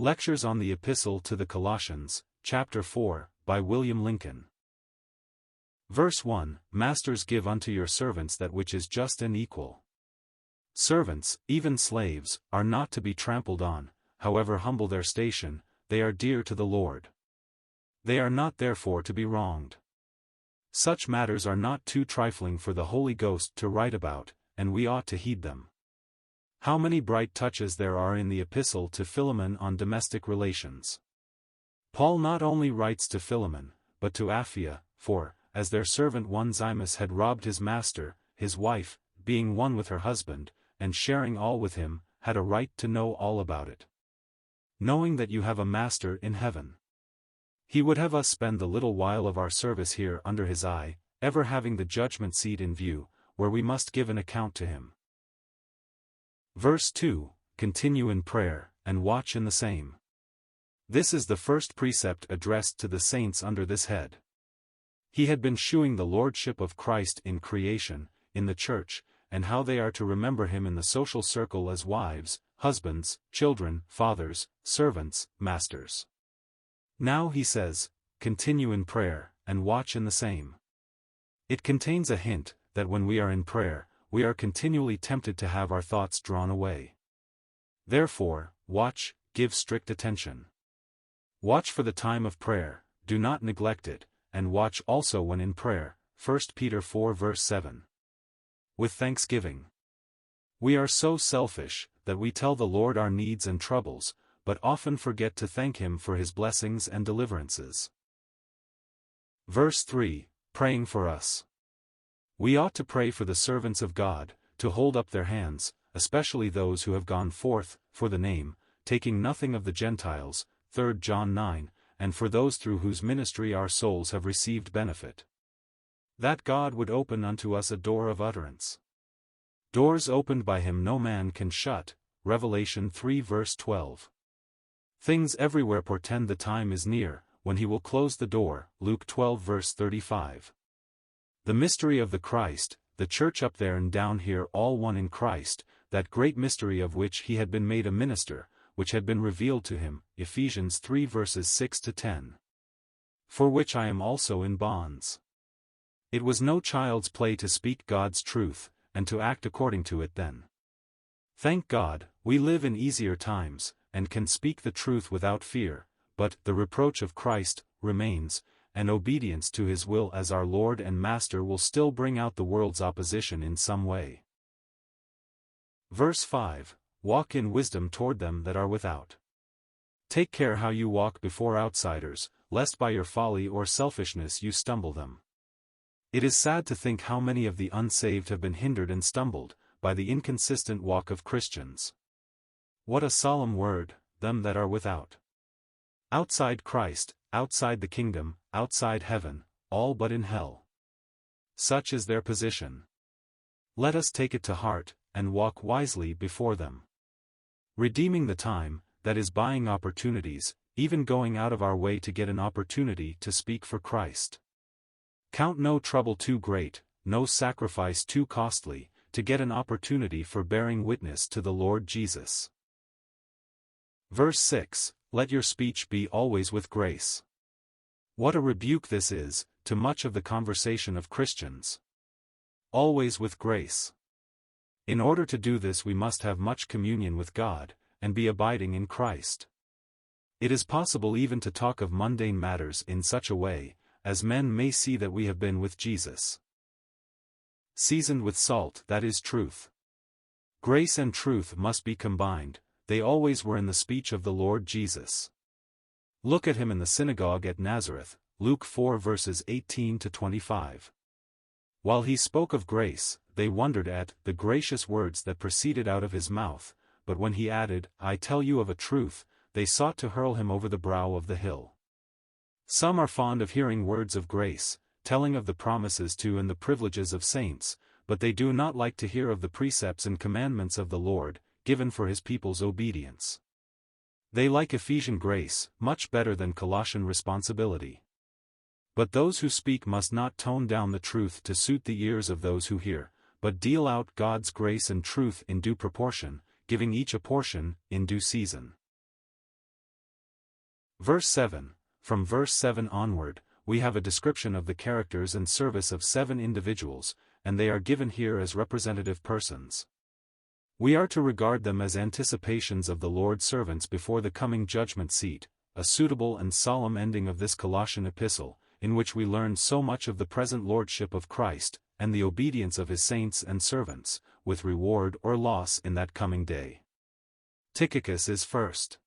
Lectures on the Epistle to the Colossians, Chapter 4, by William Lincoln. Verse 1, Masters, give unto your servants that which is just and equal. Servants, even slaves, are not to be trampled on, however humble their station, they are dear to the Lord. They are not therefore to be wronged. Such matters are not too trifling for the Holy Ghost to write about, and we ought to heed them. How many bright touches there are in the Epistle to Philemon on domestic relations. Paul not only writes to Philemon, but to Apphia, for, as their servant Onesimus had robbed his master, his wife, being one with her husband, and sharing all with him, had a right to know all about it. Knowing that you have a master in heaven. He would have us spend the little while of our service here under his eye, ever having the judgment seat in view, where we must give an account to him. Verse 2, Continue in prayer, and watch in the same. This is the first precept addressed to the saints under this head. He had been shewing the lordship of Christ in creation, in the church, and how they are to remember him in the social circle as wives, husbands, children, fathers, servants, masters. Now he says, Continue in prayer, and watch in the same. It contains a hint, that when we are in prayer, we are continually tempted to have our thoughts drawn away. Therefore, watch, give strict attention. Watch for the time of prayer, do not neglect it, and watch also when in prayer, 1 Peter 4 verse 7. With thanksgiving. We are so selfish, that we tell the Lord our needs and troubles, but often forget to thank him for his blessings and deliverances. Verse 3, Praying for us. We ought to pray for the servants of God, to hold up their hands, especially those who have gone forth, for the name, taking nothing of the Gentiles, 3 John 9, and for those through whose ministry our souls have received benefit. That God would open unto us a door of utterance. Doors opened by him no man can shut, Revelation 3 verse 12. Things everywhere portend the time is near, when he will close the door, Luke 12 verse 35. The mystery of the Christ, the church up there and down here all one in Christ, that great mystery of which he had been made a minister, which had been revealed to him, Ephesians 3 verses 6 to 10. For which I am also in bonds. It was no child's play to speak God's truth, and to act according to it then. Thank God, we live in easier times, and can speak the truth without fear, but the reproach of Christ remains, and obedience to his will as our Lord and Master will still bring out the world's opposition in some way. Verse 5, Walk in wisdom toward them that are without. Take care how you walk before outsiders, lest by your folly or selfishness you stumble them. It is sad to think how many of the unsaved have been hindered and stumbled, by the inconsistent walk of Christians. What a solemn word, them that are without. Outside Christ, outside the kingdom, outside heaven, all but in hell. Such is their position. Let us take it to heart, and walk wisely before them. Redeeming the time, that is buying opportunities, even going out of our way to get an opportunity to speak for Christ. Count no trouble too great, no sacrifice too costly, to get an opportunity for bearing witness to the Lord Jesus. Verse 6, Let your speech be always with grace. What a rebuke this is, to much of the conversation of Christians. Always with grace. In order to do this we must have much communion with God, and be abiding in Christ. It is possible even to talk of mundane matters in such a way, as men may see that we have been with Jesus. Seasoned with salt, that is truth. Grace and truth must be combined, they always were in the speech of the Lord Jesus. Look at him in the synagogue at Nazareth, Luke 4 verses 18 to 25. While he spoke of grace, they wondered at the gracious words that proceeded out of his mouth, but when he added, I tell you of a truth, they sought to hurl him over the brow of the hill. Some are fond of hearing words of grace, telling of the promises to and the privileges of saints, but they do not like to hear of the precepts and commandments of the Lord, given for his people's obedience. They like Ephesian grace much better than Colossian responsibility. But those who speak must not tone down the truth to suit the ears of those who hear, but deal out God's grace and truth in due proportion, giving each a portion, in due season. Verse 7. From verse 7 onward, we have a description of the characters and service of 7 individuals, and they are given here as representative persons. We are to regard them as anticipations of the Lord's servants before the coming judgment seat, a suitable and solemn ending of this Colossian epistle, in which we learn so much of the present lordship of Christ, and the obedience of his saints and servants, with reward or loss in that coming day. Tychicus is first.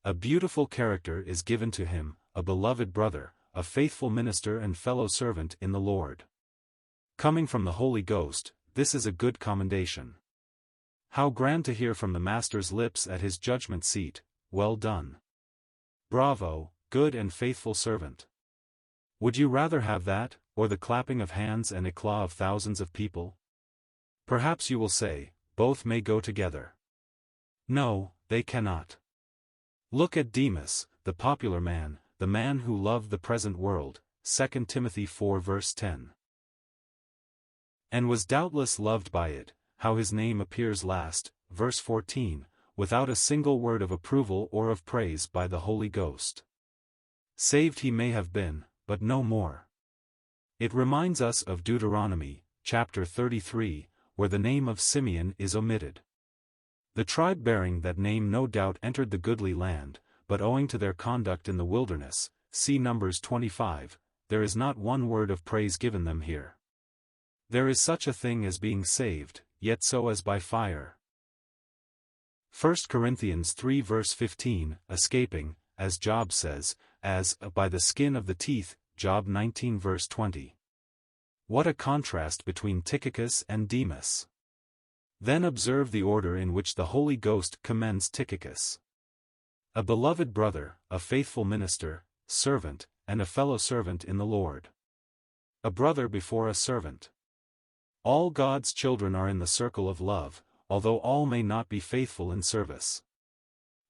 A beautiful character is given to him, a beloved brother, a faithful minister and fellow servant in the Lord. Coming from the Holy Ghost, this is a good commendation. How grand to hear from the Master's lips at his judgment seat, "Well done. Bravo, good and faithful servant." Would you rather have that, or the clapping of hands and eclat of thousands of people? Perhaps you will say, both may go together. No, they cannot. Look at Demas, the popular man, the man who loved the present world, 2 Timothy 4 verse 10. And was doubtless loved by it, how his name appears last, verse 14, without a single word of approval or of praise by the Holy Ghost. Saved he may have been, but no more. It reminds us of Deuteronomy, chapter 33, where the name of Simeon is omitted. The tribe bearing that name no doubt entered the goodly land, but owing to their conduct in the wilderness, see Numbers 25, there is not one word of praise given them here. There is such a thing as being saved, yet so as by fire. 1 Corinthians 3 verse 15, escaping, as Job says, as by the skin of the teeth, Job 19 verse 20. What a contrast between Tychicus and Demas. Then observe the order in which the Holy Ghost commends Tychicus. A beloved brother, a faithful minister, servant, and a fellow servant in the Lord. A brother before a servant. All God's children are in the circle of love, although all may not be faithful in service.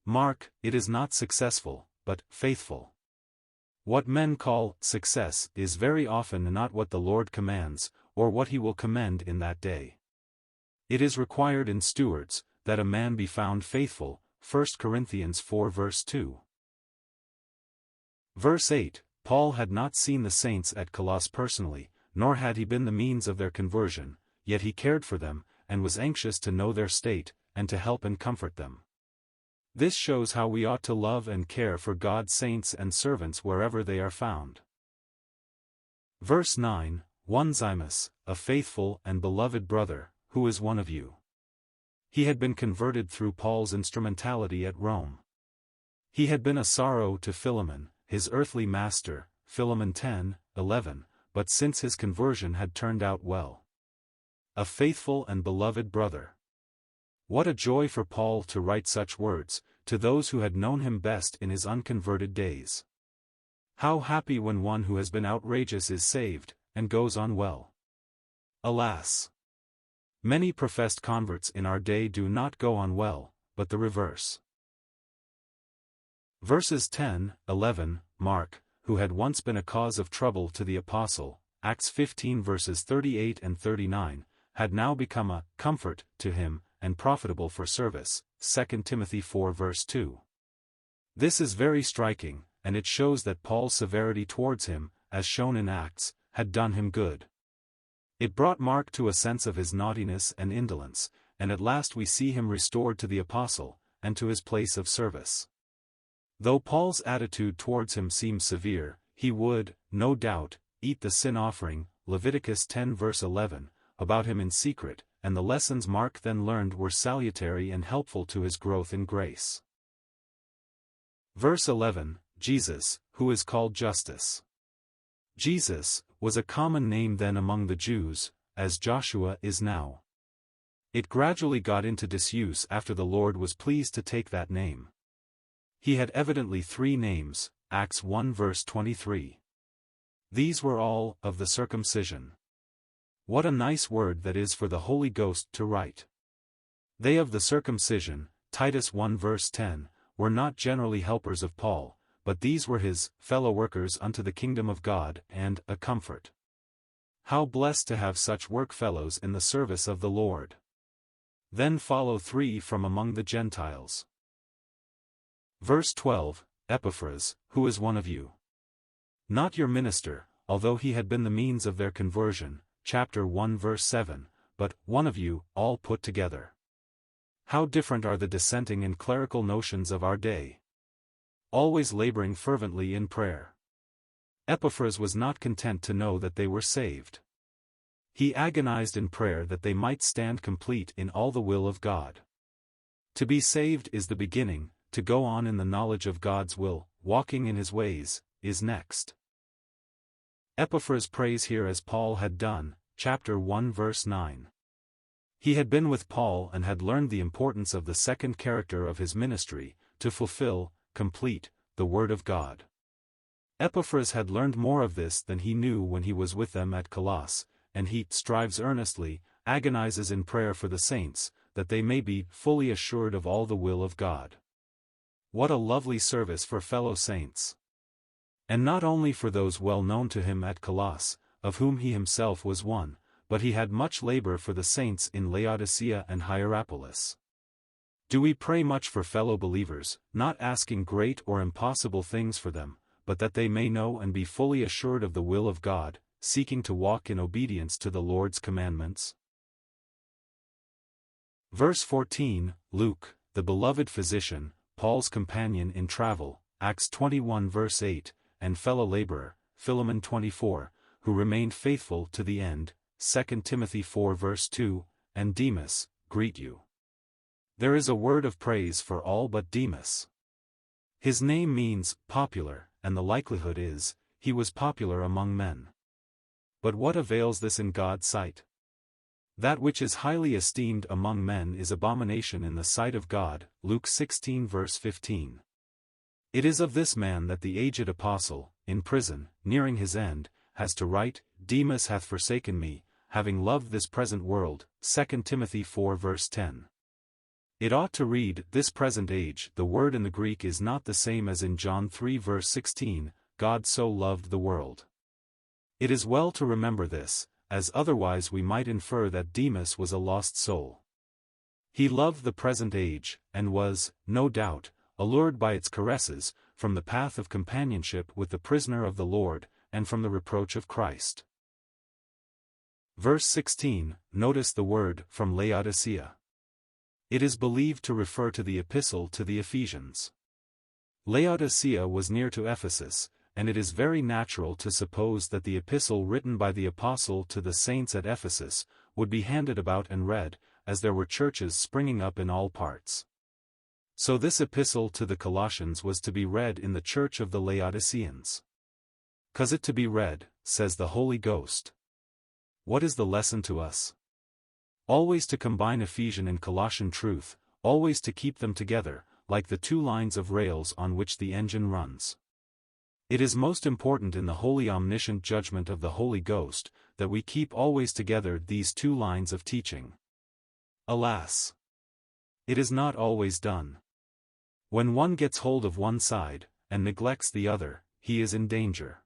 Mark, it is not successful, but faithful. What men call success is very often not what the Lord commands, or what he will commend in that day. It is required in stewards, that a man be found faithful, 1 Corinthians 4 verse 2. Verse 8, Paul had not seen the saints at Colossae personally, nor had he been the means of their conversion, yet he cared for them, and was anxious to know their state, and to help and comfort them. This shows how we ought to love and care for God's saints and servants wherever they are found. Verse 9, Onesimus, a faithful and beloved brother, who is one of you. He had been converted through Paul's instrumentality at Rome. He had been a sorrow to Philemon, his earthly master, Philemon 10:11, but since his conversion had turned out well. A faithful and beloved brother. What a joy for Paul to write such words, to those who had known him best in his unconverted days. How happy when one who has been outrageous is saved, and goes on well. Alas! Many professed converts in our day do not go on well, but the reverse. Verses 10-11, Mark, who had once been a cause of trouble to the apostle, Acts 15 verses 38 and 39, had now become a comfort to him, and profitable for service, 2 Timothy 4 verse 2. This is very striking, and it shows that Paul's severity towards him, as shown in Acts, had done him good. It brought Mark to a sense of his naughtiness and indolence, and at last we see him restored to the apostle, and to his place of service. Though Paul's attitude towards him seems severe, he would, no doubt, eat the sin offering, Leviticus 10 verse 11, about him in secret, and the lessons Mark then learned were salutary and helpful to his growth in grace. Verse 11, Jesus, who is called Justus. Jesus was a common name then among the Jews, as Joshua is now. It gradually got into disuse after the Lord was pleased to take that name. He had evidently 3 names, Acts 1 verse 23. These were all of the circumcision. What a nice word that is for the Holy Ghost to write. They of the circumcision, Titus 1 verse 10, were not generally helpers of Paul, but these were his fellow workers unto the kingdom of God, and a comfort. How blessed to have such work fellows in the service of the Lord. Then follow 3 from among the Gentiles. Verse 12, Epaphras, who is one of you. Not your minister, although he had been the means of their conversion, chapter 1 verse 7, but one of you, all put together. How different are the dissenting and clerical notions of our day. Always laboring fervently in prayer. Epaphras was not content to know that they were saved. He agonized in prayer that they might stand complete in all the will of God. To be saved is the beginning, to go on in the knowledge of God's will, walking in his ways, is next. Epaphras prays here as Paul had done, chapter 1 verse 9. He had been with Paul and had learned the importance of the second character of his ministry, to fulfill, complete, the word of God. Epaphras had learned more of this than he knew when he was with them at Colossus, and he strives earnestly, agonizes in prayer for the saints, that they may be fully assured of all the will of God. What a lovely service for fellow saints! And not only for those well known to him at Colossus, of whom he himself was one, but he had much labor for the saints in Laodicea and Hierapolis. Do we pray much for fellow believers, not asking great or impossible things for them, but that they may know and be fully assured of the will of God, seeking to walk in obedience to the Lord's commandments? Verse 14, Luke, the beloved physician, Paul's companion in travel, Acts 21 verse 8, and fellow laborer, Philemon 24, who remained faithful to the end, 2 Timothy 4 verse 2, and Demas, greet you. There is a word of praise for all but Demas. His name means popular, and the likelihood is, he was popular among men. But what avails this in God's sight? That which is highly esteemed among men is abomination in the sight of God, Luke 16 verse 15. It is of this man that the aged apostle, in prison, nearing his end, has to write, Demas hath forsaken me, having loved this present world, 2 Timothy 4 verse 10. It ought to read, this present age. The word in the Greek is not the same as in John 3 verse 16, God so loved the world. It is well to remember this, as otherwise we might infer that Demas was a lost soul. He loved the present age, and was, no doubt, allured by its caresses, from the path of companionship with the prisoner of the Lord, and from the reproach of Christ. Verse 16, notice the word, from Laodicea. It is believed to refer to the Epistle to the Ephesians. Laodicea was near to Ephesus, and it is very natural to suppose that the epistle written by the apostle to the saints at Ephesus would be handed about and read, as there were churches springing up in all parts. So this epistle to the Colossians was to be read in the church of the Laodiceans. "'Cause it to be read," says the Holy Ghost. What is the lesson to us? Always to combine Ephesian and Colossian truth, always to keep them together, like the two lines of rails on which the engine runs. It is most important in the holy omniscient judgment of the Holy Ghost, that we keep always together these two lines of teaching. Alas! It is not always done. When one gets hold of one side, and neglects the other, he is in danger.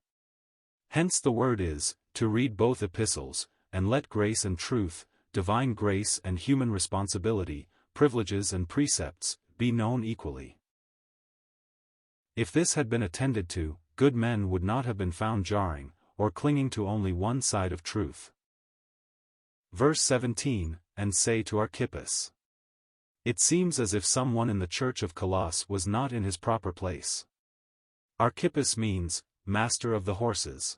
Hence the word is, to read both epistles, and let grace and truth, divine grace and human responsibility, privileges and precepts, be known equally. If this had been attended to, good men would not have been found jarring, or clinging to only one side of truth. Verse 17, and say to Archippus. It seems as if someone in the church of Colossus was not in his proper place. Archippus means, master of the horses.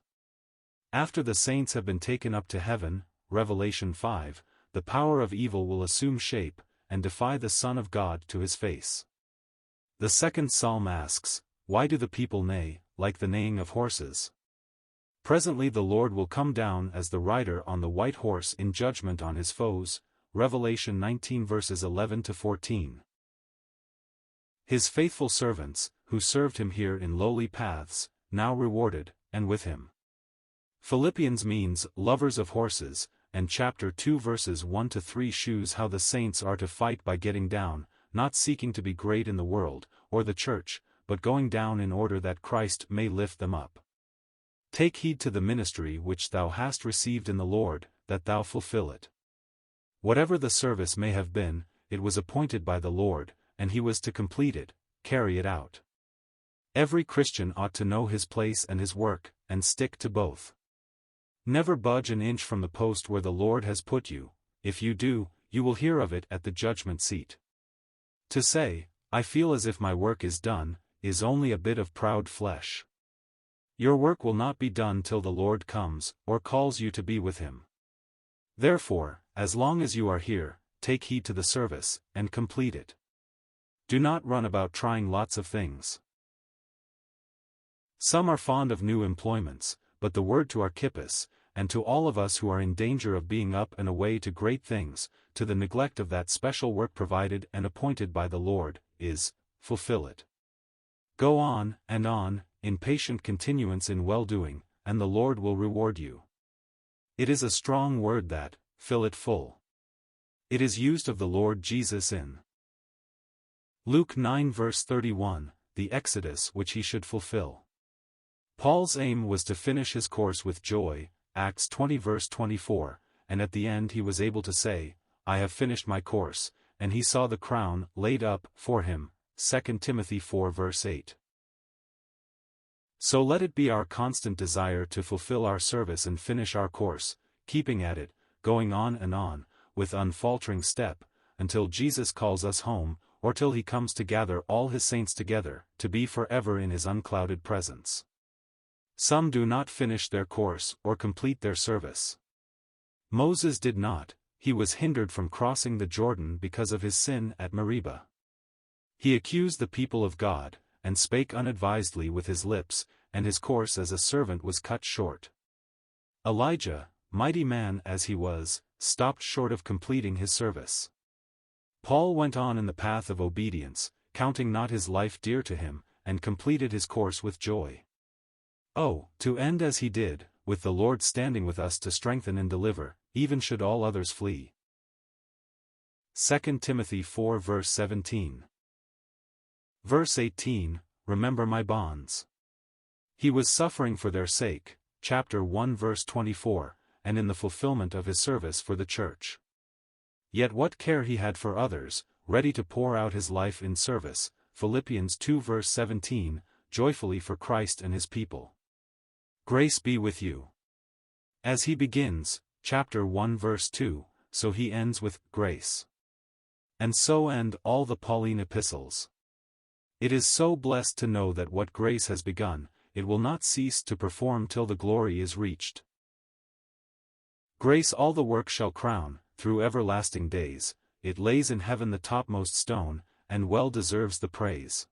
After the saints have been taken up to heaven, Revelation 5, the power of evil will assume shape, and defy the Son of God to his face. The second psalm asks, why do the people neigh, like the neighing of horses? Presently the Lord will come down as the rider on the white horse in judgment on his foes, Revelation 19 verses 11 to 14. His faithful servants, who served him here in lowly paths, now rewarded, and with him. Philippians means, lovers of horses, and chapter 2 verses 1 to 3 shews how the saints are to fight by getting down, not seeking to be great in the world, or the church, but going down in order that Christ may lift them up. Take heed to the ministry which thou hast received in the Lord, that thou fulfill it. Whatever the service may have been, it was appointed by the Lord, and he was to complete it, carry it out. Every Christian ought to know his place and his work, and stick to both. Never budge an inch from the post where the Lord has put you. If you do, you will hear of it at the judgment seat. To say, "I feel as if my work is done," is only a bit of proud flesh. Your work will not be done till the Lord comes, or calls you to be with him. Therefore, as long as you are here, take heed to the service, and complete it. Do not run about trying lots of things. Some are fond of new employments, but the word to Archippus, and to all of us who are in danger of being up and away to great things, to the neglect of that special work provided and appointed by the Lord, is, fulfill it. Go on, in patient continuance in well-doing, and the Lord will reward you. It is a strong word that, fill it full. It is used of the Lord Jesus in Luke 9 verse 31, the Exodus which he should fulfill. Paul's aim was to finish his course with joy, Acts 20 verse 24, and at the end he was able to say, "I have finished my course," and he saw the crown laid up for him, 2 Timothy 4 verse 8. So let it be our constant desire to fulfill our service and finish our course, keeping at it, going on, with unfaltering step, until Jesus calls us home, or till he comes to gather all his saints together, to be forever in his unclouded presence. Some do not finish their course or complete their service. Moses did not. He was hindered from crossing the Jordan because of his sin at Meribah. He accused the people of God, and spake unadvisedly with his lips, and his course as a servant was cut short. Elijah, mighty man as he was, stopped short of completing his service. Paul went on in the path of obedience, counting not his life dear to him, and completed his course with joy. Oh, to end as he did, with the Lord standing with us to strengthen and deliver, even should all others flee. 2 Timothy 4 verse 17. Verse 18, remember my bonds. He was suffering for their sake, chapter 1 verse 24, and in the fulfillment of his service for the church. Yet what care he had for others, ready to pour out his life in service, Philippians 2 verse 17, joyfully for Christ and his people. Grace be with you. As he begins, chapter 1 verse 2, so he ends with grace. And so end all the Pauline epistles. It is so blessed to know that what grace has begun, it will not cease to perform till the glory is reached. Grace all the work shall crown, through everlasting days, it lays in heaven the topmost stone, and well deserves the praise.